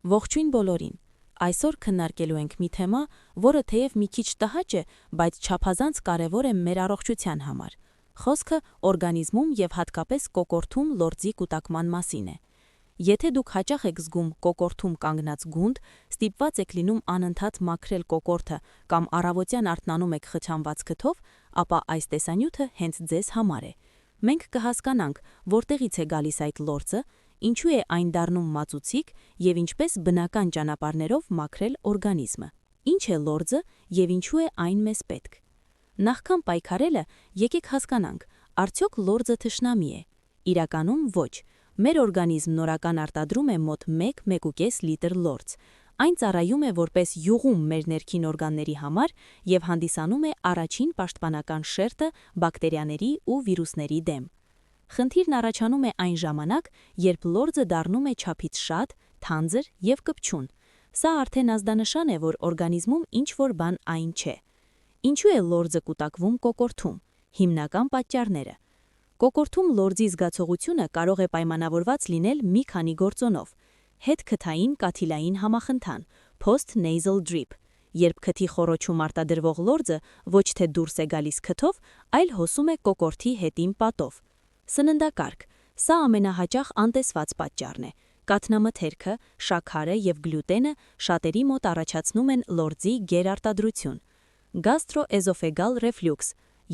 Ողջույն բոլորին։ Այսօր քննարկելու ենք մի թեմա, որը թեև մի քիչ տհաճ է, բայց չափազանց կարևոր է մեր առողջության համար։ Խոսքը օրգանիզմում եւ հատկապես կոկորդում լորձի կուտակման մասին է։ Եթե դուք հաճախ եք զգում կոկորդում կանգնած գունդ, ստիպված եք լինում անընդհատ մաքրել կոկորդը կամ առավոտյան արթնանում եք խճանված քթով, ապա այս տեսանյութը հենց ձեզ համար է։ Մենք կհասկանանք, որտեղից է գալիս այդ լորձը, ինչու է այն դառնում մածուցիկ եւ ինչպես բնական ճանապարհներով մաքրել օրգանիզմը։ Ինչ է լորձը եւ ինչու է այն մեզ պետք։ Նախքան պայքարելը, եկեք հասկանանք, արդյոք լորձը թշնամի է։ Իրականում ոչ։ Մեր օրգանիզմն օրական արտադրում է մոտ 1-1.5 լիտր լորձ։ Այն ծառայում է որպես յուղում մեր ներքին օրգանների համար եւ հանդիսանում է առաջին պաշտպանական շերտը բակտերիաների ու վիրուսների դեմ։ Խնդիրն առաջանում է այն ժամանակ, երբ լորձը դառնում է չափից շատ, թանձր եւ կպչուն։ Սա արդեն ազդանշան է, որ օրգանիզմում ինչ-որ բան այն չէ։ Ինչու է լորձը կուտակվում կոկորդում։ Հիմնական պատճառները։ Կոկորդում լորձի զգացողությունը կարող է պայմանավորված լինել մի քանի գործոնով. հետքթային կաթիլային համախնդան, post-nasal drip, երբ քթի խոռոչում արտադրվող լորձը ոչ թե դուրս է գալիս քթով, այլ հոսում է կոկորդի հետին պատով։ Սննդակարգ. սա ամենահաճախ անտեսված պատճառն է։ Կաթնամթերքը, շաքարը եւ գլյուտենը շատերի մոտ առաջացնում են լորձի գերարտադրություն։ Գաստրոէզոֆեգալ ռեֆլյուքս,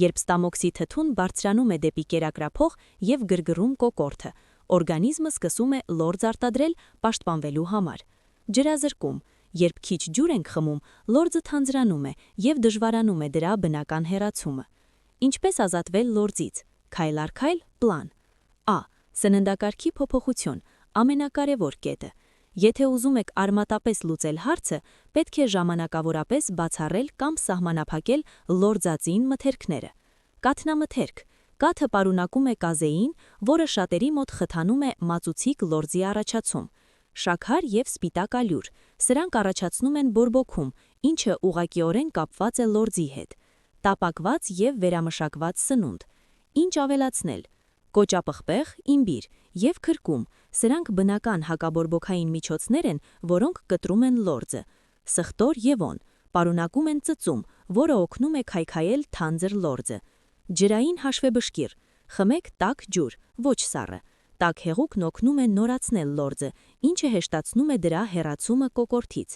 երբ ստամոքսի թթուն բարձրանում է դեպի կերակրափող եւ գրգռում կոկորդը, օրգանիզմը սկսում է լորձ արտադրել պաշտպանվելու համար։ Ջրազրկում, երբ քիչ ջուր ենք խմում, լորձը թանձրանում է եւ դժվարանում է դրա բնական հեռացումը։ Ինչպես ազատվել լորձից։ Քայլ առ քայլ պլան։ Ա. Սննդակարգի փոփոխություն, ամենակարևոր կետը։ Եթե ուզում եք արմատապես լուծել հարցը, պետք է ժամանակավորապես բացառել կամ սահմանափակել լորձածին մթերքները։ Կաթնամթերք. կաթը պարունակում է կազեին, որը շատերի մոտ խթանում է մածուցիկ լորձի առաջացում։ Շաքար եւ սպիտակ ալյուր. սրանք առաջացնում են բորբոքում, ինչը ուղղակիորեն կապված է լորձի հետ։ Տապակված եւ վերամշակված սնունդ։ Ինչ ավելացնել։ Կոճապղպեղ, իմբիր եւ քրկում, սրանք բնական հակաբորբոքային միջոցներ են, որոնք կտրում են լորձը։ Սխտոր եւ օն, պարունակում են ծծում, որը օգնում է քայքայել թանձր լորձը։ Ջրային հաշվեբշկիր. խմեք տաք ջուր, ոչ սառը։ Տաք հեղուկն օգնում է նորացնել լորձը, ինչը հեշտացնում է դրա հեռացումը կոկորդից։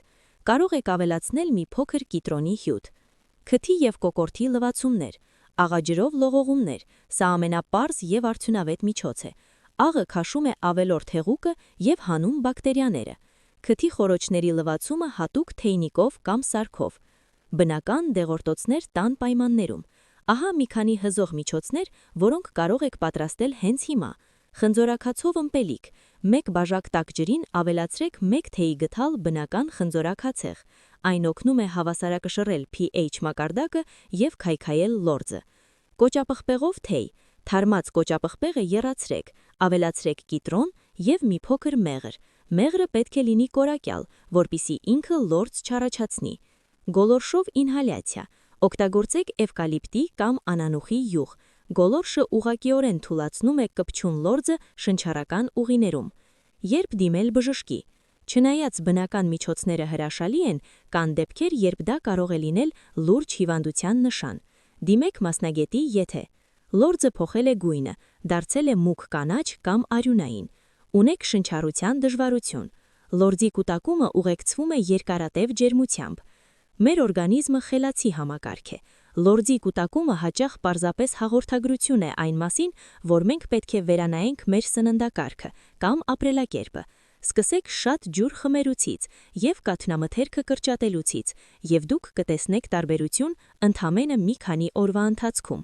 Կարող եք ավելացնել մի փոքր կիտրոնի հյութ։ Քթի եւ կոկորդի լվացումներ, աղաջրով լողողումներ, սա ամենապարզ եւ արդյունավետ միջոց է։ Աղը քաշում է ավելորդ հեղուկը եւ հանում բակտերիաները։ Քթի խոռոչների լվացումը հատուկ թեյնիկով կամ սարքով։ Բնական դեղորտոցներ տան պայմաններում։ Ահա մի քանի հզող միջոցներ, որոնք կարող եք պատրաստել հենց հիմա։ Խնձորաքացով ըմպելիք. 1 բաժակ տաք ջրին ավելացրեք 1 թեյի գթալ բնական խնձորաքացեղ։ Այն օգնում է հավասարակշռել pH մակարդակը եւ քայքայել լորձը։ Կոճապղպեղով թեյ. թարմած կոճապղպեղը եռացրեք, ավելացրեք կիտրոն եւ մի փոքր մեղր։ Մեղրը պետք է լինի կորակյալ, որպիսի ինքը լորձ չառաջացնի։ Գոլորշով ինհալյացիա. օգտագործեք էվկալիպտի կամ անանուխի յուղ։ Գոլորշը ուղղակիորեն թուլացնում է կպչուն լորձը շնչառական ուղիներում։ Երբ դիմել բժշկի։ Չնայած բնական միջոցները հրաշալի են, կան դեպքեր, երբ դա կարող է լինել լուրջ հիվանդության նշան։ Դիմեք մասնագետի, եթե լորձը փոխել է գույնը, դարձել է մուգ կանաչ կամ արյունային։ Ունեք շնչառության դժվարություն։ Լորձի կուտակումը ուղեկցվում է երկարատև ջերմությամբ։ Մեր օրգանիզմը խելացի համակարգ է։ Լորձի կուտակումը հաճախ պարզապես հաղորդագրություն է այն մասին, որ մենք պետք է վերանայենք մեր սննդակարգը կամ ապրելակերպը։ Սկսեք շատ ջուր խմելուցից եւ կաթնամթերքը կրճատելուցից, եւ դուք կտեսնեք տարբերություն ընդամենը մի քանի օրվա ընթացքում։